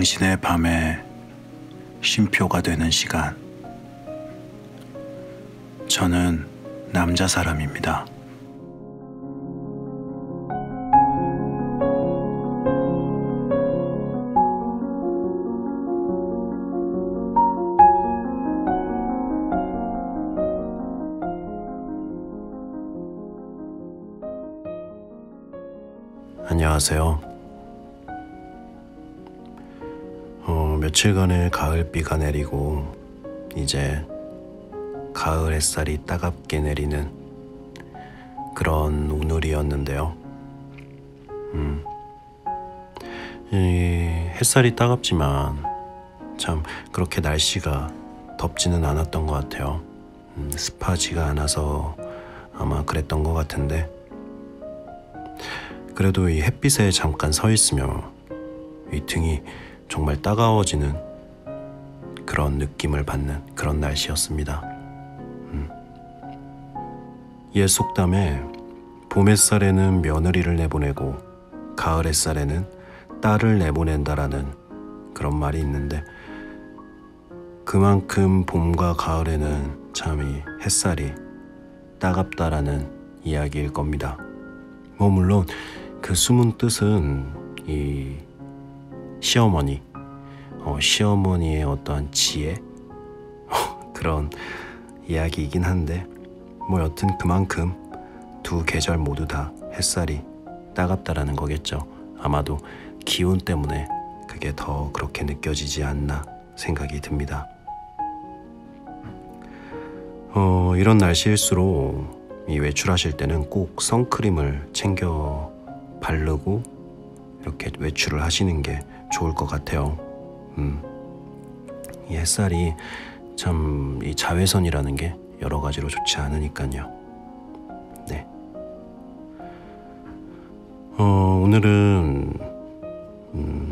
당신의 밤에 쉼표가 되는 시간. 저는 남자 사람입니다. 안녕하세요. 며칠간의 가을비가 내리고 이제 가을 햇살이 따갑게 내리는 그런 오늘이었는데요. 이 햇살이 따갑지만 참 그렇게 날씨가 덥지는 않았던 것 같아요. 습하지가 않아서 아마 그랬던 것 같은데, 그래도 이 햇빛에 잠깐 서 있으면 이 등이 정말 따가워지는 그런 느낌을 받는 그런 날씨였습니다. 옛 속담에 봄 햇살에는 며느리를 내보내고 가을 햇살에는 딸을 내보낸다라는 그런 말이 있는데, 그만큼 봄과 가을에는 참 이 햇살이 따갑다라는 이야기일 겁니다. 물론 그 숨은 뜻은 이 시어머니의 어떠한 지혜 그런 이야기이긴 한데, 여튼 그만큼 두 계절 모두 다 햇살이 따갑다라는 거겠죠. 아마도 기온 때문에 그게 더 그렇게 느껴지지 않나 생각이 듭니다. 이런 날씨일수록 이 외출하실 때는 꼭 선크림을 챙겨 바르고 이렇게 외출을 하시는 게 좋을 것 같아요. 이 햇살이 참 이 자외선이라는 게 여러 가지로 좋지 않으니까요. 네. 오늘은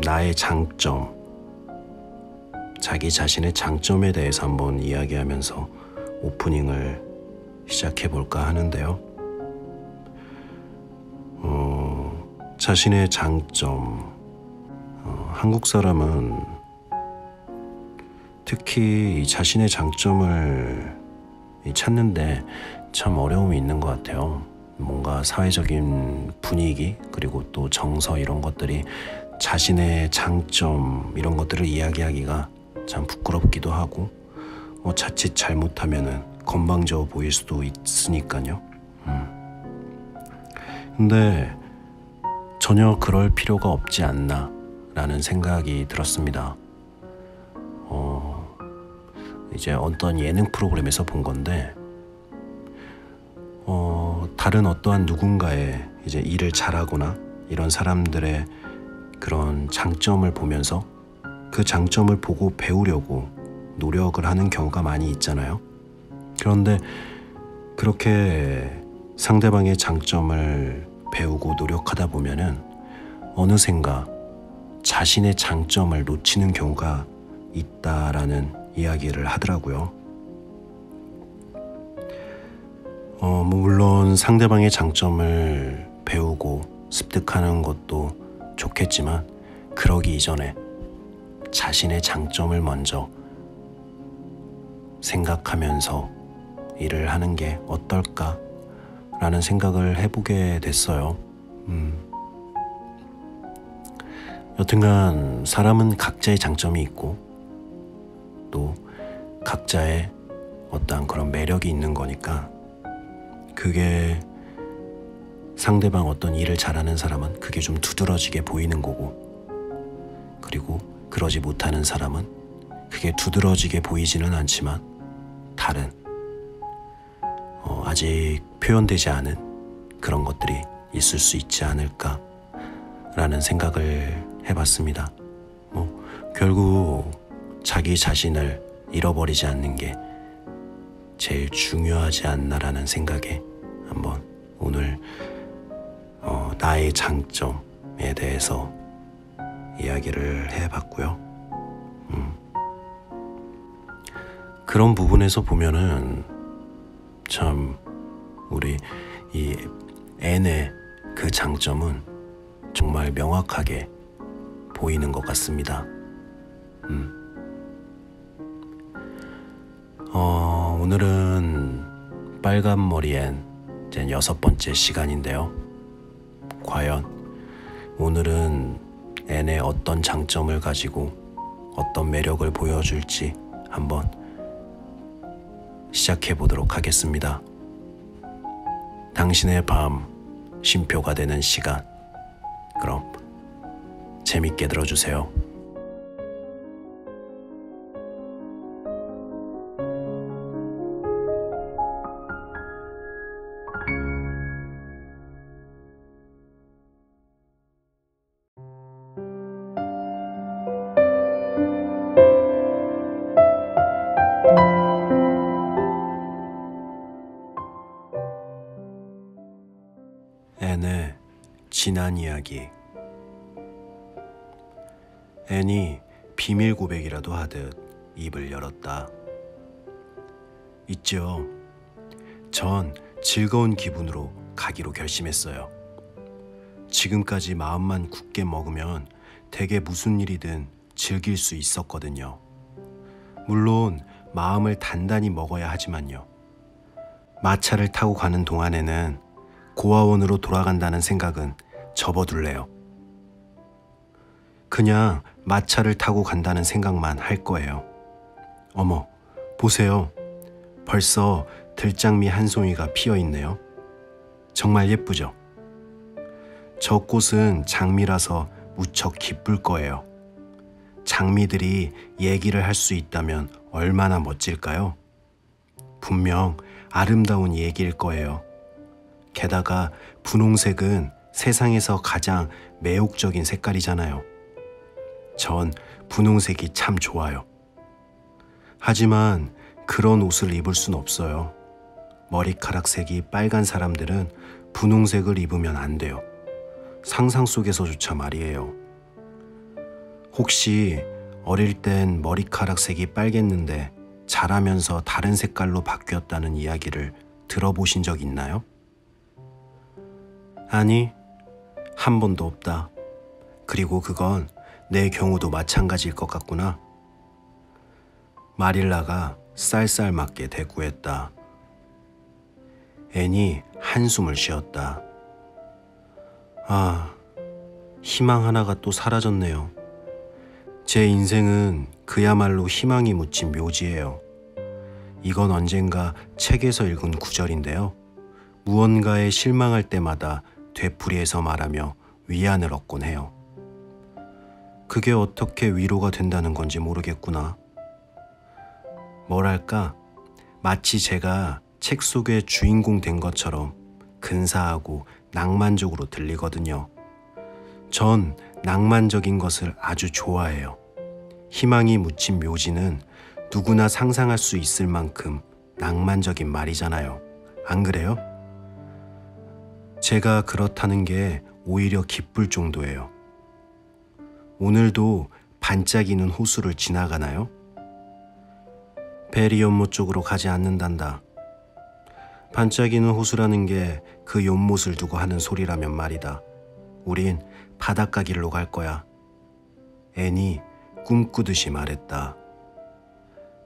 나의 장점, 자기 자신의 장점에 대해서 한번 이야기하면서 오프닝을 시작해볼까 하는데요. 자신의 장점, 한국 사람은 특히 이 자신의 장점을 찾는데 참 어려움이 있는 것 같아요. 뭔가 사회적인 분위기, 그리고 또 정서, 이런 것들이 자신의 장점 이런 것들을 이야기하기가 참 부끄럽기도 하고, 자칫 잘못하면은 건방져 보일 수도 있으니까요. 근데 전혀 그럴 필요가 없지 않나 라는 생각이 들었습니다. 이제 어떤 예능 프로그램에서 본 건데, 다른 어떠한 누군가의 이제 일을 잘하거나 이런 사람들의 그런 장점을 보면서 그 장점을 보고 배우려고 노력을 하는 경우가 많이 있잖아요. 그런데 그렇게 상대방의 장점을 배우고 노력하다 보면은 어느샌가 자신의 장점을 놓치는 경우가 있다라는 이야기를 하더라고요. 물론 상대방의 장점을 배우고 습득하는 것도 좋겠지만, 그러기 이전에 자신의 장점을 먼저 생각하면서 일을 하는 게 어떨까라는 생각을 해보게 됐어요. 여튼간 사람은 각자의 장점이 있고 또 각자의 어떠한 그런 매력이 있는 거니까, 그게 상대방 어떤 일을 잘하는 사람은 그게 좀 두드러지게 보이는 거고, 그리고 그러지 못하는 사람은 그게 두드러지게 보이지는 않지만 다른 아직 표현되지 않은 그런 것들이 있을 수 있지 않을까라는 생각을 해봤습니다. 결국 자기 자신을 잃어버리지 않는 게 제일 중요하지 않나라는 생각에 한번 오늘 나의 장점에 대해서 이야기를 해봤고요. 그런 부분에서 보면은 참 우리 이 N의 그 장점은 정말 명확하게 보이는 것 같습니다. 오늘은 빨간 머리엔 이제 6번째 시간인데요. 과연 오늘은 N의 어떤 장점을 가지고 어떤 매력을 보여줄지 한번 시작해 보도록 하겠습니다. 당신의 밤 쉼표가 되는 시간. 그럼 재밌게 들어주세요. 앤의 지난 이야기. 앤이 비밀 고백이라도 하듯 입을 열었다. 있죠. 전 즐거운 기분으로 가기로 결심했어요. 지금까지 마음만 굳게 먹으면 대개 무슨 일이든 즐길 수 있었거든요. 물론 마음을 단단히 먹어야 하지만요. 마차를 타고 가는 동안에는 고아원으로 돌아간다는 생각은 접어둘래요. 그냥 마차를 타고 간다는 생각만 할 거예요. 어머, 보세요. 벌써 들장미 한 송이가 피어 있네요. 정말 예쁘죠? 저 꽃은 장미라서 무척 기쁠 거예요. 장미들이 얘기를 할 수 있다면 얼마나 멋질까요? 분명 아름다운 얘기일 거예요. 게다가 분홍색은 세상에서 가장 매혹적인 색깔이잖아요. 전 분홍색이 참 좋아요. 하지만 그런 옷을 입을 순 없어요. 머리카락색이 빨간 사람들은 분홍색을 입으면 안 돼요. 상상 속에서조차 말이에요. 혹시 어릴 땐 머리카락색이 빨갰는데 자라면서 다른 색깔로 바뀌었다는 이야기를 들어보신 적 있나요? 아니, 한 번도 없다. 그리고 그건 내 경우도 마찬가지일 것 같구나. 마릴라가 쌀쌀맞게 대꾸했다. 앤이 한숨을 쉬었다. 아, 희망 하나가 또 사라졌네요. 제 인생은 그야말로 희망이 묻힌 묘지예요. 이건 언젠가 책에서 읽은 구절인데요. 무언가에 실망할 때마다 되풀이해서 말하며 위안을 얻곤 해요. 그게 어떻게 위로가 된다는 건지 모르겠구나. 뭐랄까, 마치 제가 책 속의 주인공 된 것처럼 근사하고 낭만적으로 들리거든요. 전 낭만적인 것을 아주 좋아해요. 희망이 묻힌 묘지는 누구나 상상할 수 있을 만큼 낭만적인 말이잖아요. 안 그래요? 제가 그렇다는 게 오히려 기쁠 정도예요. 오늘도 반짝이는 호수를 지나가나요? 벨이 연못 쪽으로 가지 않는단다. 반짝이는 호수라는 게 그 연못을 두고 하는 소리라면 말이다. 우린 바닷가 길로 갈 거야. 앤이 꿈꾸듯이 말했다.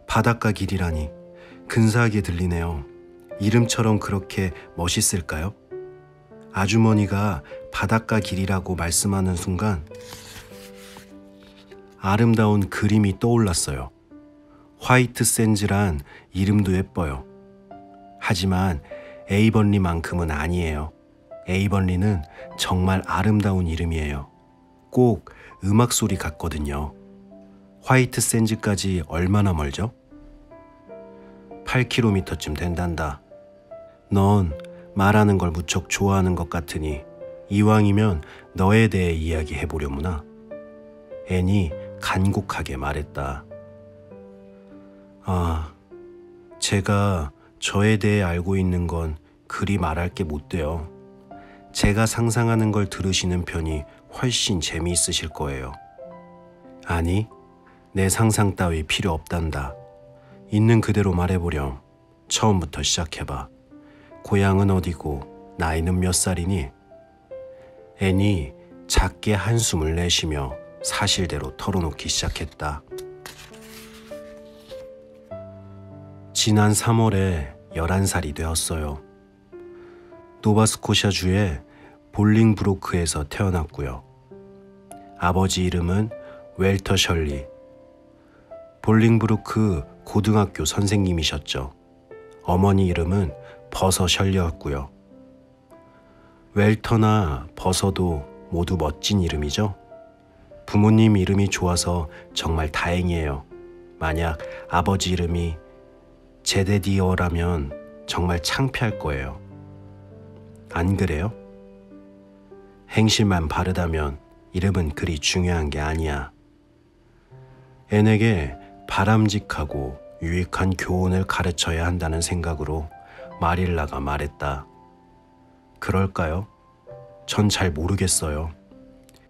바닷가 길이라니 근사하게 들리네요. 이름처럼 그렇게 멋있을까요? 아주머니가 바닷가 길이라고 말씀하는 순간 아름다운 그림이 떠올랐어요. 화이트 샌즈란 이름도 예뻐요. 하지만 에이번리만큼은 아니에요. 에이번리는 정말 아름다운 이름이에요. 꼭 음악 소리 같거든요. 화이트 샌즈까지 얼마나 멀죠? 8km쯤 된단다. 넌 말하는 걸 무척 좋아하는 것 같으니 이왕이면 너에 대해 이야기해보려무나. 앤이 간곡하게 말했다. 아, 제가 저에 대해 알고 있는 건 그리 말할 게 못 돼요. 제가 상상하는 걸 들으시는 편이 훨씬 재미있으실 거예요. 아니, 내 상상 따위 필요 없단다. 있는 그대로 말해보렴. 처음부터 시작해봐. 고향은 어디고 나이는 몇 살이니? 앤이 작게 한숨을 내쉬며 사실대로 털어놓기 시작했다. 지난 3월에 11살이 되었어요. 노바스코샤주의 볼링브로크에서 태어났고요. 아버지 이름은 웰터 셜리, 볼링브로크 고등학교 선생님이셨죠. 어머니 이름은 버서 셜리였고요. 웰터나 버서도 모두 멋진 이름이죠. 부모님 이름이 좋아서 정말 다행이에요. 만약 아버지 이름이 제데디어라면 정말 창피할 거예요. 안 그래요? 행실만 바르다면 이름은 그리 중요한 게 아니야. 앤에게 바람직하고 유익한 교훈을 가르쳐야 한다는 생각으로 마릴라가 말했다. 그럴까요? 전 잘 모르겠어요.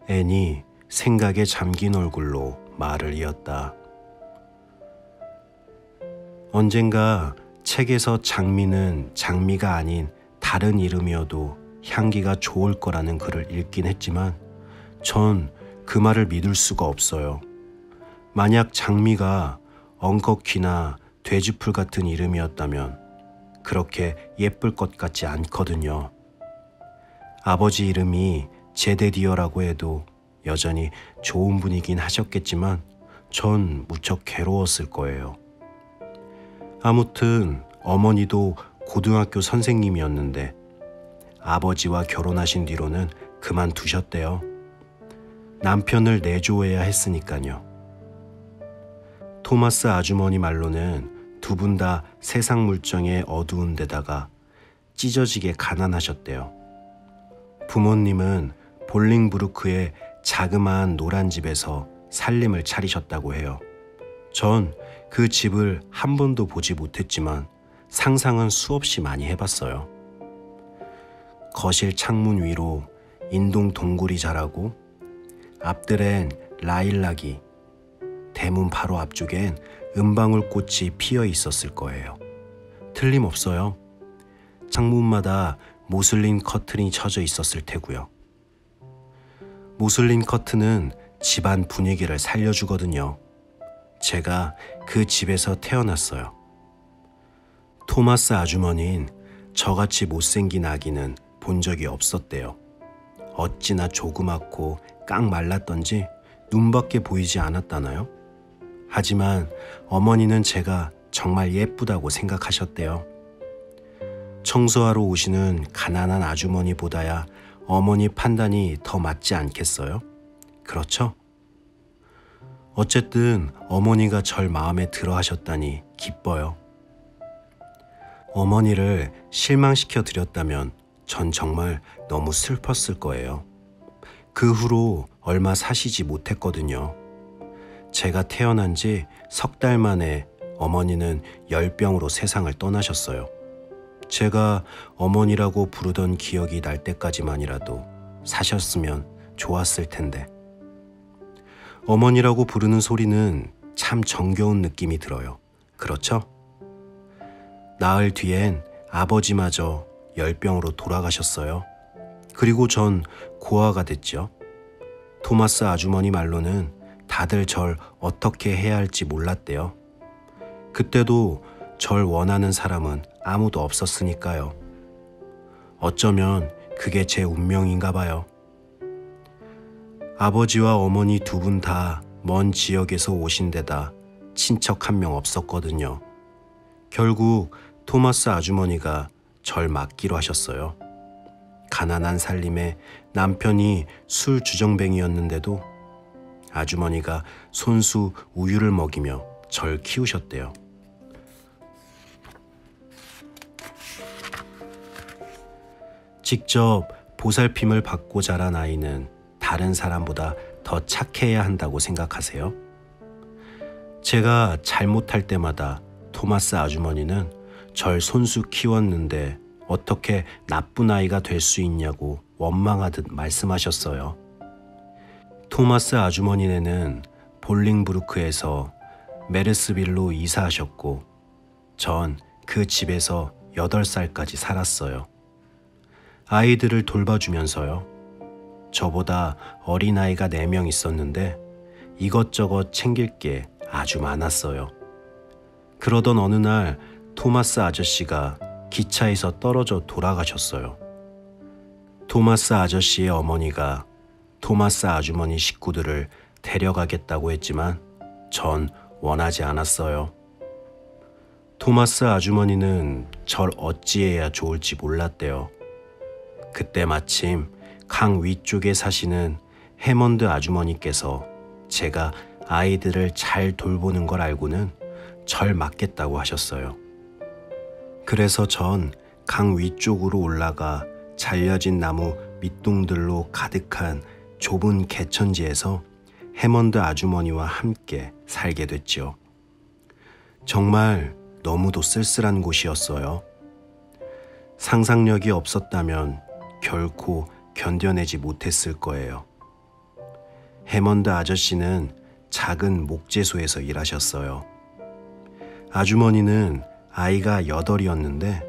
앤이 생각에 잠긴 얼굴로 말을 이었다. 언젠가 책에서 장미는 장미가 아닌 다른 이름이어도 향기가 좋을 거라는 글을 읽긴 했지만 전 그 말을 믿을 수가 없어요. 만약 장미가 엉겅퀴나 돼지풀 같은 이름이었다면 그렇게 예쁠 것 같지 않거든요. 아버지 이름이 제데디어라고 해도 여전히 좋은 분이긴 하셨겠지만 전 무척 괴로웠을 거예요. 아무튼 어머니도 고등학교 선생님이었는데 아버지와 결혼하신 뒤로는 그만두셨대요. 남편을 내조해야 했으니까요. 토마스 아주머니 말로는 두 분 다 세상 물정에 어두운 데다가 찢어지게 가난하셨대요. 부모님은 볼링브루크의 자그마한 노란 집에서 살림을 차리셨다고 해요. 전 그 집을 한 번도 보지 못했지만 상상은 수없이 많이 해봤어요. 거실 창문 위로 인동 동굴이 자라고 앞들엔 라일락이, 대문 바로 앞쪽엔 은방울꽃이 피어 있었을 거예요. 틀림없어요. 창문마다 모슬린 커튼이 쳐져 있었을 테고요. 모슬린 커튼은 집안 분위기를 살려주거든요. 제가 그 집에서 태어났어요. 토마스 아주머니는 저같이 못생긴 아기는 본 적이 없었대요. 어찌나 조그맣고 깡 말랐던지 눈밖에 보이지 않았다나요? 하지만 어머니는 제가 정말 예쁘다고 생각하셨대요. 청소하러 오시는 가난한 아주머니보다야 어머니 판단이 더 맞지 않겠어요? 그렇죠? 어쨌든 어머니가 절 마음에 들어 하셨다니 기뻐요. 어머니를 실망시켜 드렸다면 전 정말 너무 슬펐을 거예요. 그 후로 얼마 사시지 못했거든요. 제가 태어난 지 석 달 만에 어머니는 열병으로 세상을 떠나셨어요. 제가 어머니라고 부르던 기억이 날 때까지만이라도 사셨으면 좋았을 텐데. 어머니라고 부르는 소리는 참 정겨운 느낌이 들어요. 그렇죠? 나흘 뒤엔 아버지마저 열병으로 돌아가셨어요. 그리고 전 고아가 됐죠. 토마스 아주머니 말로는 다들 절 어떻게 해야 할지 몰랐대요. 그때도 절 원하는 사람은 아무도 없었으니까요. 어쩌면 그게 제 운명인가 봐요. 아버지와 어머니 두 분 다 먼 지역에서 오신 데다 친척 한 명 없었거든요. 결국 토마스 아주머니가 절 맡기로 하셨어요. 가난한 살림에 남편이 술 주정뱅이였는데도 아주머니가 손수 우유를 먹이며 절 키우셨대요. 직접 보살핌을 받고 자란 아이는 다른 사람보다 더 착해야 한다고 생각하세요? 제가 잘못할 때마다 토마스 아주머니는 절 손수 키웠는데 어떻게 나쁜 아이가 될 수 있냐고 원망하듯 말씀하셨어요. 토마스 아주머니네는 볼링브루크에서 메르스빌로 이사하셨고 전 그 집에서 8살까지 살았어요. 아이들을 돌봐주면서요. 저보다 어린아이가 4명 있었는데 이것저것 챙길 게 아주 많았어요. 그러던 어느 날 토마스 아저씨가 기차에서 떨어져 돌아가셨어요. 토마스 아저씨의 어머니가 토마스 아주머니 식구들을 데려가겠다고 했지만 전 원하지 않았어요. 토마스 아주머니는 절 어찌해야 좋을지 몰랐대요. 그때 마침 강 위쪽에 사시는 해먼드 아주머니께서 제가 아이들을 잘 돌보는 걸 알고는 절 맡겠다고 하셨어요. 그래서 전 강 위쪽으로 올라가 잘려진 나무 밑동들로 가득한 좁은 개천지에서 해먼드 아주머니와 함께 살게 됐죠. 정말 너무도 쓸쓸한 곳이었어요. 상상력이 없었다면 결코 견뎌내지 못했을 거예요. 해먼드 아저씨는 작은 목재소에서 일하셨어요. 아주머니는 아이가 8이었는데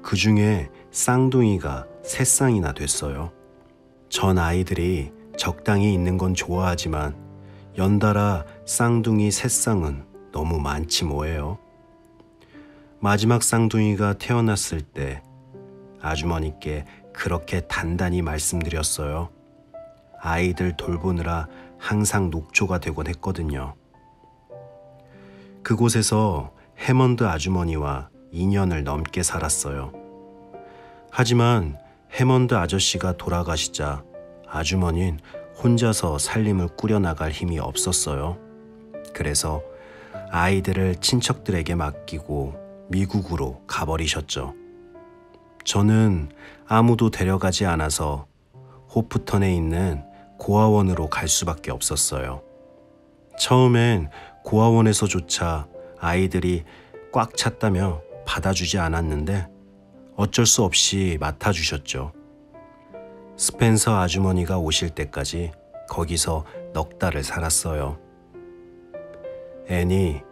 그 중에 쌍둥이가 3쌍이나 됐어요. 전 아이들이 적당히 있는 건 좋아하지만 연달아 쌍둥이 3쌍은 너무 많지 뭐예요. 마지막 쌍둥이가 태어났을 때 아주머니께 그렇게 단단히 말씀드렸어요. 아이들 돌보느라 항상 녹초가 되곤 했거든요. 그곳에서 해먼드 아주머니와 2년을 넘게 살았어요. 하지만 해먼드 아저씨가 돌아가시자 아주머니는 혼자서 살림을 꾸려나갈 힘이 없었어요. 그래서 아이들을 친척들에게 맡기고 미국으로 가버리셨죠. 저는 아무도 데려가지 않아서 호프턴에 있는 고아원으로 갈 수밖에 없었어요. 처음엔 고아원에서조차 아이들이 꽉 찼다며 받아주지 않았는데 어쩔 수 없이 맡아주셨죠. 스펜서 아주머니가 오실 때까지 거기서 넉 달을 살았어요. 앤이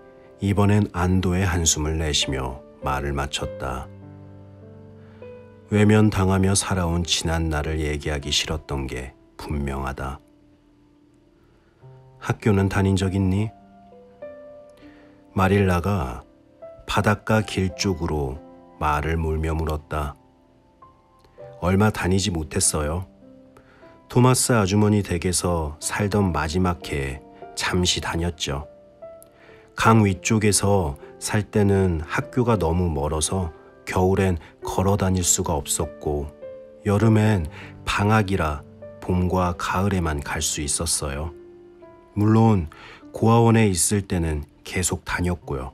이번엔 안도의 한숨을 내쉬며 말을 마쳤다. 외면당하며 살아온 지난 날을 얘기하기 싫었던 게 분명하다. 학교는 다닌 적 있니? 마릴라가 바닷가 길 쪽으로 말을 몰며 물었다. 얼마 다니지 못했어요. 토마스 아주머니 댁에서 살던 마지막 해에 잠시 다녔죠. 강 위쪽에서 살 때는 학교가 너무 멀어서 겨울엔 걸어 다닐 수가 없었고 여름엔 방학이라 봄과 가을에만 갈 수 있었어요. 물론 고아원에 있을 때는 계속 다녔고요.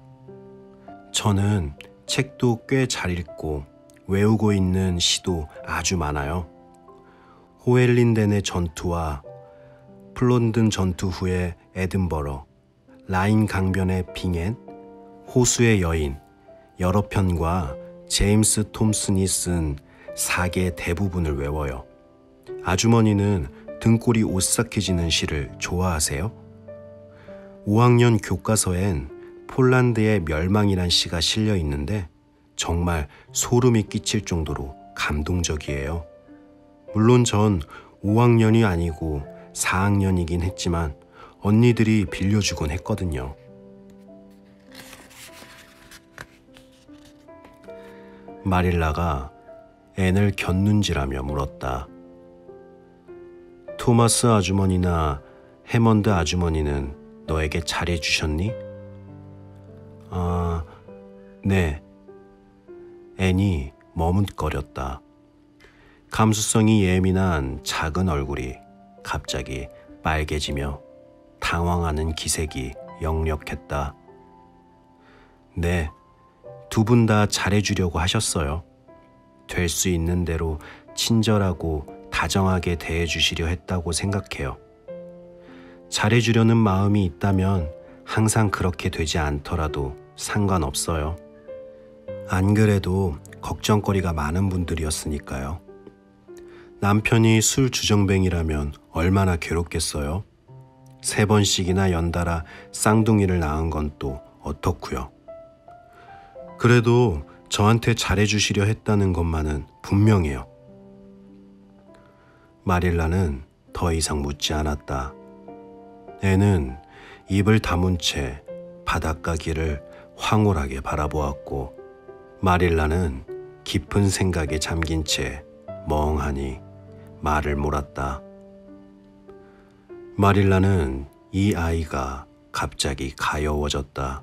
저는 책도 꽤 잘 읽고 외우고 있는 시도 아주 많아요. 호엘린덴의 전투와 플론든 전투 후의 에든버러, 라인 강변의 빙엔, 호수의 여인 여러 편과 제임스 톰슨이 쓴 사계의 대부분을 외워요. 아주머니는 등골이 오싹해지는 시를 좋아하세요? 5학년 교과서엔 폴란드의 멸망이란 시가 실려 있는데 정말 소름이 끼칠 정도로 감동적이에요. 물론 전 5학년이 아니고 4학년이긴 했지만 언니들이 빌려주곤 했거든요. 마릴라가 앤을 곁눈질하며 물었다. 토마스 아주머니나 해먼드 아주머니는 너에게 잘해주셨니? 아, 네. 앤이 머뭇거렸다. 감수성이 예민한 작은 얼굴이 갑자기 빨개지며 당황하는 기색이 역력했다. 네, 두 분 다 잘해주려고 하셨어요. 될 수 있는 대로 친절하고 다정하게 대해주시려 했다고 생각해요. 잘해주려는 마음이 있다면 항상 그렇게 되지 않더라도 상관없어요. 안 그래도 걱정거리가 많은 분들이었으니까요. 남편이 술 주정뱅이라면 얼마나 괴롭겠어요. 3번씩이나 연달아 쌍둥이를 낳은 건 또 어떻고요. 그래도 저한테 잘해주시려 했다는 것만은 분명해요. 마릴라는 더 이상 묻지 않았다. 애는 입을 다문 채 바닷가 길을 황홀하게 바라보았고 마릴라는 깊은 생각에 잠긴 채 멍하니 말을 몰았다. 마릴라는 이 아이가 갑자기 가여워졌다.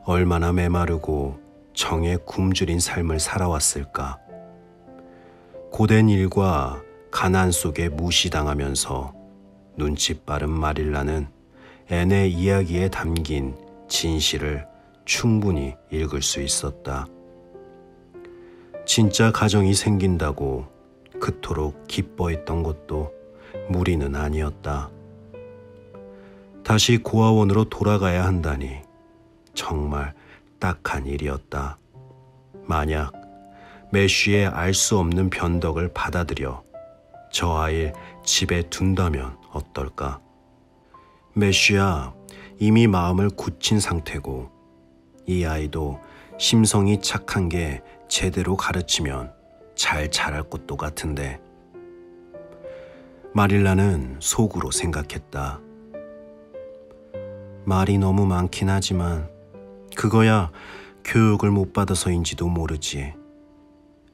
얼마나 메마르고 정에 굶주린 삶을 살아왔을까. 고된 일과 가난 속에 무시당하면서 눈치 빠른 마릴라는 앤의 이야기에 담긴 진실을 충분히 읽을 수 있었다. 진짜 가정이 생긴다고 그토록 기뻐했던 것도 무리는 아니었다. 다시 고아원으로 돌아가야 한다니 정말 딱한 일이었다. 만약 매쉬의 알 수 없는 변덕을 받아들여 저 아이를 집에 둔다면 어떨까? 매쉬야 이미 마음을 굳힌 상태고 이 아이도 심성이 착한 게 제대로 가르치면 잘 자랄 것도 같은데. 마릴라는 속으로 생각했다. 말이 너무 많긴 하지만 그거야 교육을 못 받아서인지도 모르지.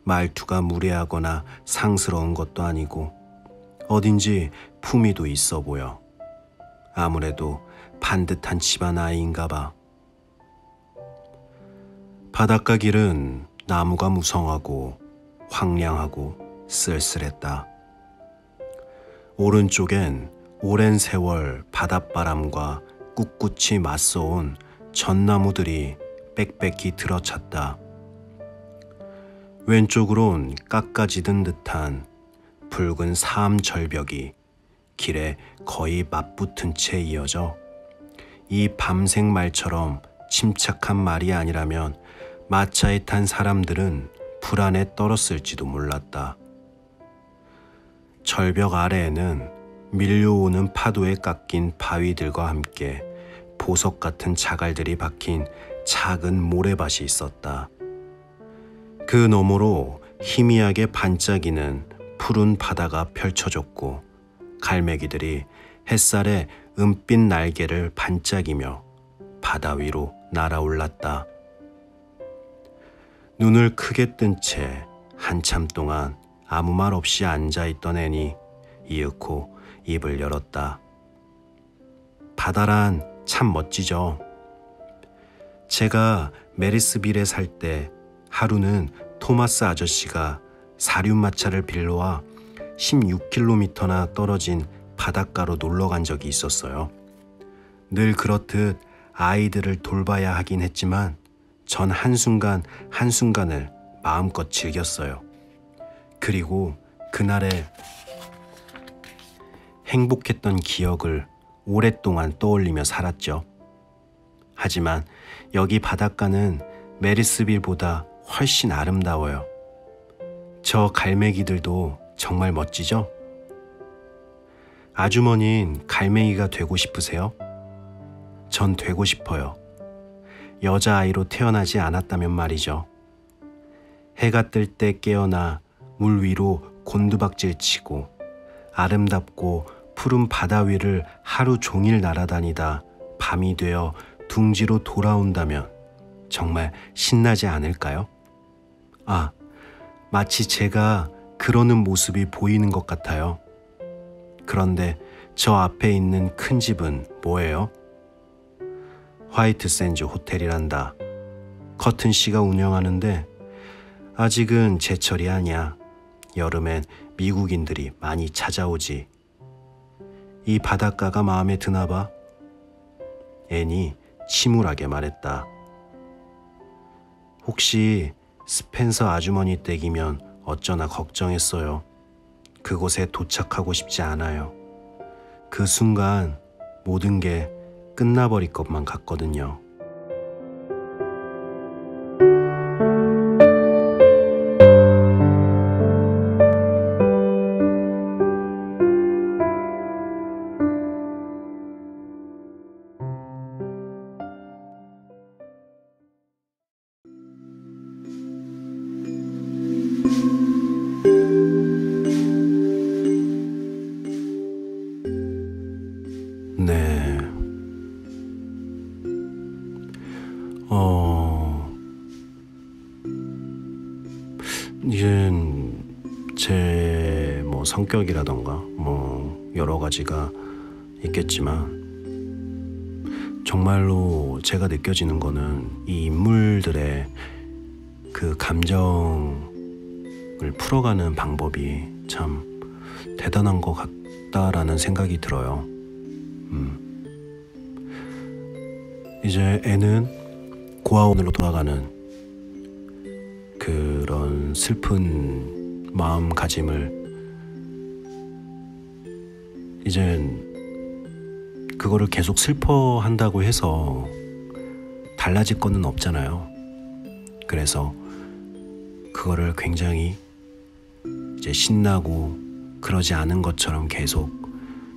말투가 무례하거나 상스러운 것도 아니고 어딘지 품위도 있어 보여. 아무래도 반듯한 집안 아이인가 봐. 바닷가 길은 나무가 무성하고 황량하고 쓸쓸했다. 오른쪽엔 오랜 세월 바닷바람과 꿋꿋이 맞서온 전나무들이 빽빽히 들어찼다. 왼쪽으론 깎아지든 듯한 붉은 사암 절벽이 길에 거의 맞붙은 채 이어져 이 밤색 말처럼 침착한 말이 아니라면 마차에 탄 사람들은 불안에 떨었을지도 몰랐다. 절벽 아래에는 밀려오는 파도에 깎인 바위들과 함께 보석 같은 자갈들이 박힌 작은 모래밭이 있었다. 그 너머로 희미하게 반짝이는 푸른 바다가 펼쳐졌고 갈매기들이 햇살에 은빛 날개를 반짝이며 바다 위로 날아올랐다. 눈을 크게 뜬 채 한참 동안 아무 말 없이 앉아있던 앤이 이윽고 입을 열었다. 바다란 참 멋지죠. 제가 메리스빌에 살 때 하루는 토마스 아저씨가 사륜마차를 빌려와 16km나 떨어진 바닷가로 놀러 간 적이 있었어요. 늘 그렇듯 아이들을 돌봐야 하긴 했지만 전 한순간 한순간을 마음껏 즐겼어요. 그리고 그날의 행복했던 기억을 오랫동안 떠올리며 살았죠. 하지만 여기 바닷가는 메리스빌보다 훨씬 아름다워요. 저 갈매기들도 정말 멋지죠? 아주머니는 갈매기가 되고 싶으세요? 전 되고 싶어요. 여자아이로 태어나지 않았다면 말이죠. 해가 뜰 때 깨어나 물 위로 곤두박질 치고 아름답고 푸른 바다 위를 하루 종일 날아다니다 밤이 되어 둥지로 돌아온다면 정말 신나지 않을까요? 아, 마치 제가 그러는 모습이 보이는 것 같아요. 그런데 저 앞에 있는 큰 집은 뭐예요? 화이트 샌즈 호텔이란다. 커튼 씨가 운영하는데 아직은 제철이 아니야. 여름엔 미국인들이 많이 찾아오지. 이 바닷가가 마음에 드나 봐. 앤이 침울하게 말했다. 혹시 스펜서 아주머니 댁이면 어쩌나 걱정했어요. 그곳에 도착하고 싶지 않아요. 그 순간 모든 게 끝나버릴 것만 같거든요. 네. 성격이라던가 뭐 여러 가지가 있겠지만 정말로 제가 느껴지는 거는 이 인물들의 그 감정을 풀어가는 방법이 참 대단한 것 같다라는 생각이 들어요. 이제 애는 고아원으로 돌아가는 그런 슬픈 마음가짐을 이젠 그거를 계속 슬퍼한다고 해서 달라질 거는 없잖아요. 그래서 그거를 굉장히 이제 신나고 그러지 않은 것처럼 계속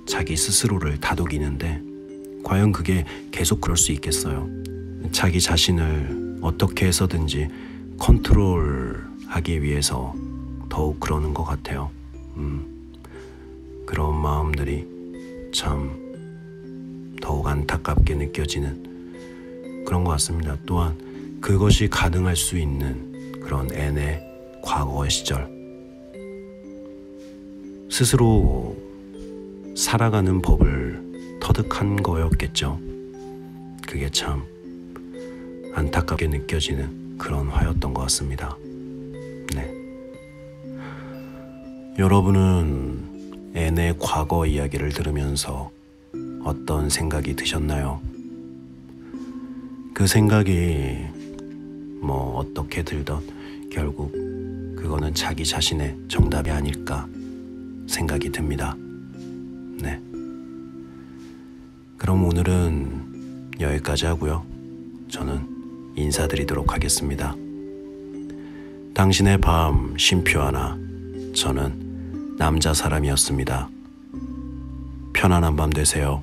자기 스스로를 다독이는데 과연 그게 계속 그럴 수 있겠어요? 자기 자신을 어떻게 해서든지 컨트롤하기 위해서 더욱 그러는 것 같아요. 그런 마음들이 참 더욱 안타깝게 느껴지는 그런 것 같습니다. 또한 그것이 가능할 수 있는 그런 앤의 과거 시절, 스스로 살아가는 법을 터득한 거였겠죠. 그게 참 안타깝게 느껴지는 그런 화였던 것 같습니다. 네. 여러분은 앤의 과거 이야기를 들으면서 어떤 생각이 드셨나요? 그 생각이 뭐 어떻게 들던 결국 그거는 자기 자신의 정답이 아닐까 생각이 듭니다. 네. 그럼 오늘은 여기까지 하고요. 저는 인사드리도록 하겠습니다. 당신의 밤 쉼표 하나, 저는 남자 사람이었습니다. 편안한 밤 되세요.